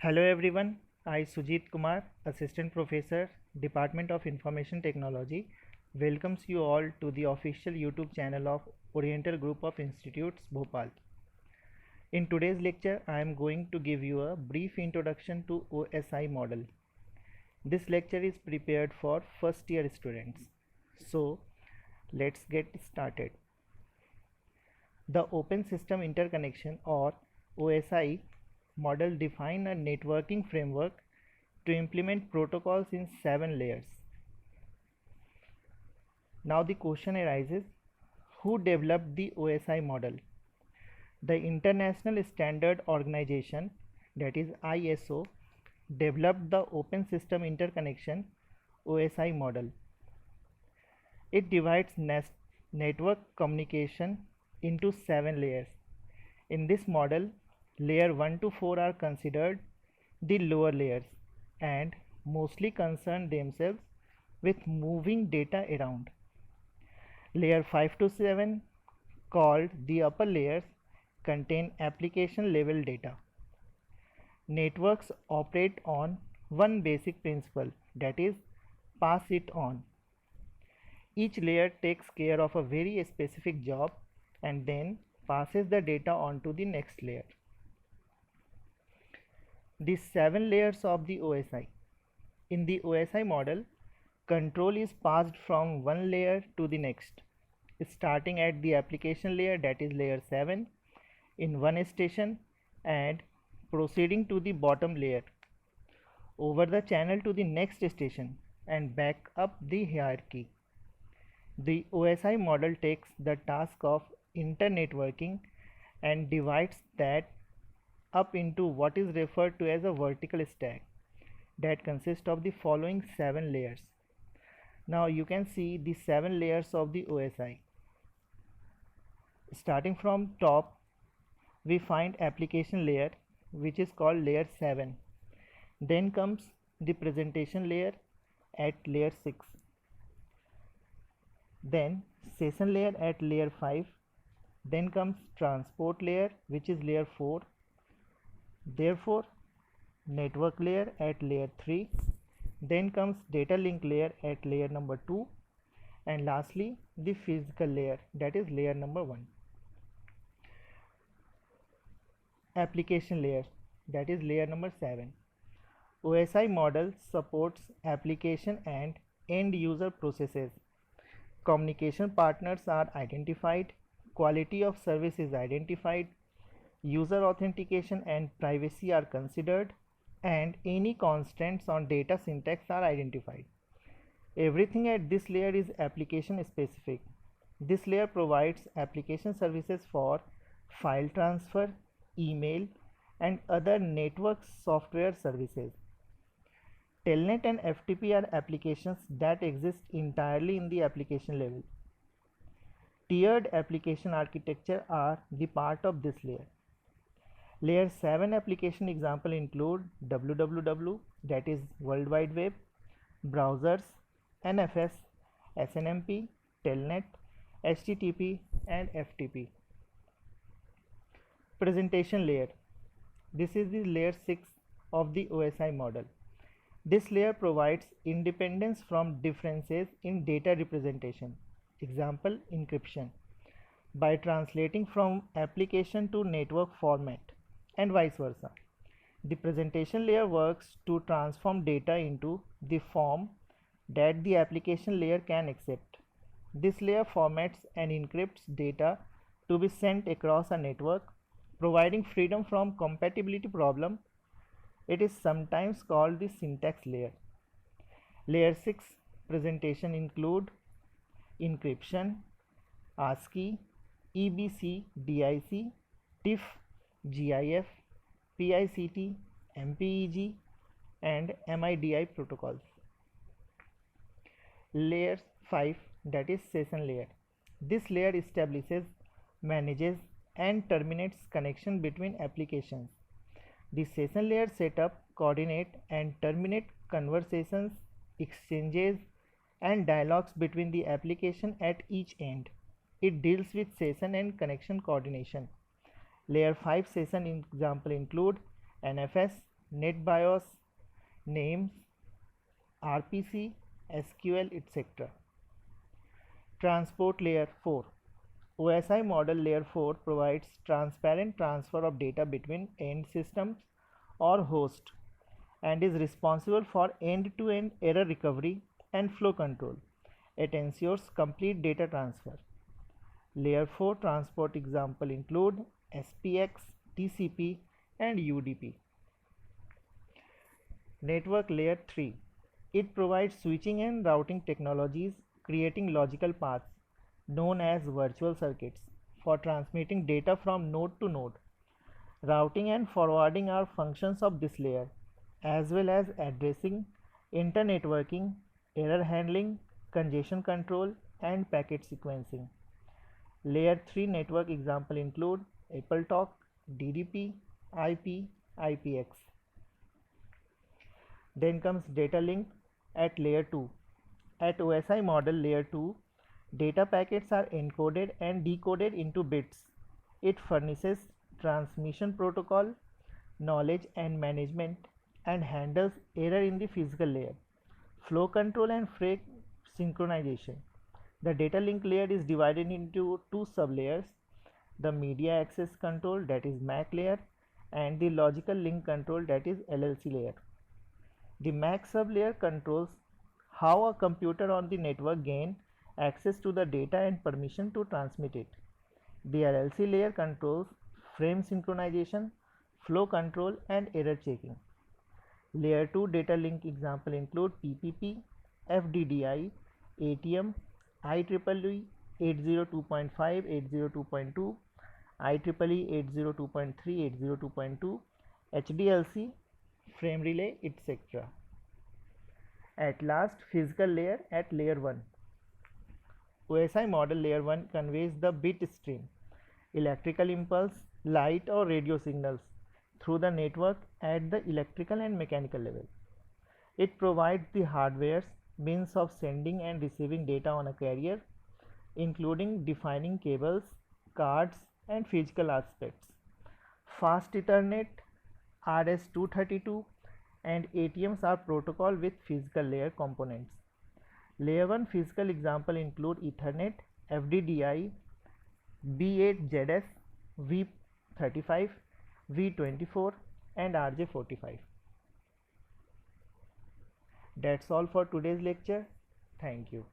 Hello everyone, I Sujit Kumar, Assistant Professor, Department of Information Technology, welcomes you all to the official YouTube channel of Oriental Group of Institutes, Bhopal. In today's lecture, I am going to give you a brief introduction to OSI model. This lecture is prepared for first year students. So, let's get started. The Open System Interconnection or OSI model defines a networking framework to implement protocols in 7 layers. Now the question arises, who developed the OSI model? The International Standard Organization, that is ISO, developed the Open System Interconnection OSI model. It divides network communication into 7 layers. In this model, layer 1 to 4 are considered the lower layers and mostly concern themselves with moving data around. Layer 5 to 7, called the upper layers, contain application level data. Networks operate on one basic principle, that is, pass it on. Each layer takes care of a very specific job and then passes the data on to the next layer. The 7 layers of the OSI. In the OSI model, control is passed from one layer to the next, starting at the application layer, that is layer 7, in one station and proceeding to the bottom layer over the channel to the next station and back up the hierarchy. The OSI model takes the task of internetworking and divides that up into what is referred to as a vertical stack that consists of the following 7 layers. Now you can see the 7 layers of the OSI. Starting from top, we find application layer, which is called layer 7. Then comes the presentation layer at layer 6. Then session layer at layer 5. Then comes transport layer, which is layer 4. Therefore, network layer at layer 3. Then comes data link layer at layer number 2. And lastly, the physical layer, that is layer number 1. Application layer, that is layer number 7. OSI model supports application and end user processes. Communication partners are identified, quality of service is identified, user authentication and privacy are considered, and any constraints on data syntax are identified. Everything at this layer is application specific. This layer provides application services for file transfer, email, and other network software services. Telnet and FTP are applications that exist entirely in the application level. Tiered application architecture are the part of this layer. Layer 7 application example include www, that is World Wide Web, browsers, NFS, SNMP, Telnet, HTTP, and FTP. Presentation layer. This is the layer 6 of the OSI model. This layer provides independence from differences in data representation. Example, encryption, by translating from application to network format and vice versa. The presentation layer works to transform data into the form that the application layer can accept. This layer formats and encrypts data to be sent across a network, providing freedom from compatibility problem. It is sometimes called the syntax layer. Layer 6 presentation include encryption, ASCII, EBC, DIC, TIFF, GIF, PICT, MPEG, and MIDI protocols. Layer 5, that is session layer. This layer establishes, manages, and terminates connection between applications. The session layer set up, coordinate, and terminate conversations, exchanges, and dialogues between the application at each end. It deals with session and connection coordination. Layer 5 session example include NFS, NetBIOS, names, RPC, SQL, etc. Transport Layer 4. OSI model layer 4 provides transparent transfer of data between end systems or host and is responsible for end-to-end error recovery and flow control. It ensures complete data transfer. Layer 4 transport example include SPX, TCP and UDP. Network Layer 3. It provides switching and routing technologies, creating logical paths known as virtual circuits for transmitting data from node to node. Routing and forwarding are functions of this layer, as well as addressing, internetworking, error handling, congestion control, and packet sequencing. Layer 3 network example include AppleTalk, DDP, IP, IPX. Then comes data link at layer 2. At OSI model layer 2, data packets are encoded and decoded into bits. It furnishes transmission protocol, knowledge and management, and handles error in the physical layer, flow control and frame synchronization. The data link layer is divided into two sublayers, the media access control, that is MAC layer, and the logical link control, that is LLC layer. The MAC sublayer controls how a computer on the network gain access to the data and permission to transmit it. The LLC layer controls frame synchronization, flow control and error checking. Layer 2 data link example include PPP, FDDI, ATM, IEEE 802.5, 802.2, IEEE 802.3, 802.2, HDLC, frame relay, etc. At last, physical layer at layer 1. OSI model layer 1 conveys the bit stream, electrical impulse, light or radio signals through the network at the electrical and mechanical level. It provides the hardware's means of sending and receiving data on a carrier, including defining cables, cards, and physical aspects. Fast Ethernet, RS-232, and ATMs are protocol with physical layer components. Layer 1 physical example include Ethernet, FDDI, B8ZS, V35, V24, and RJ45. That's all for today's lecture. Thank you.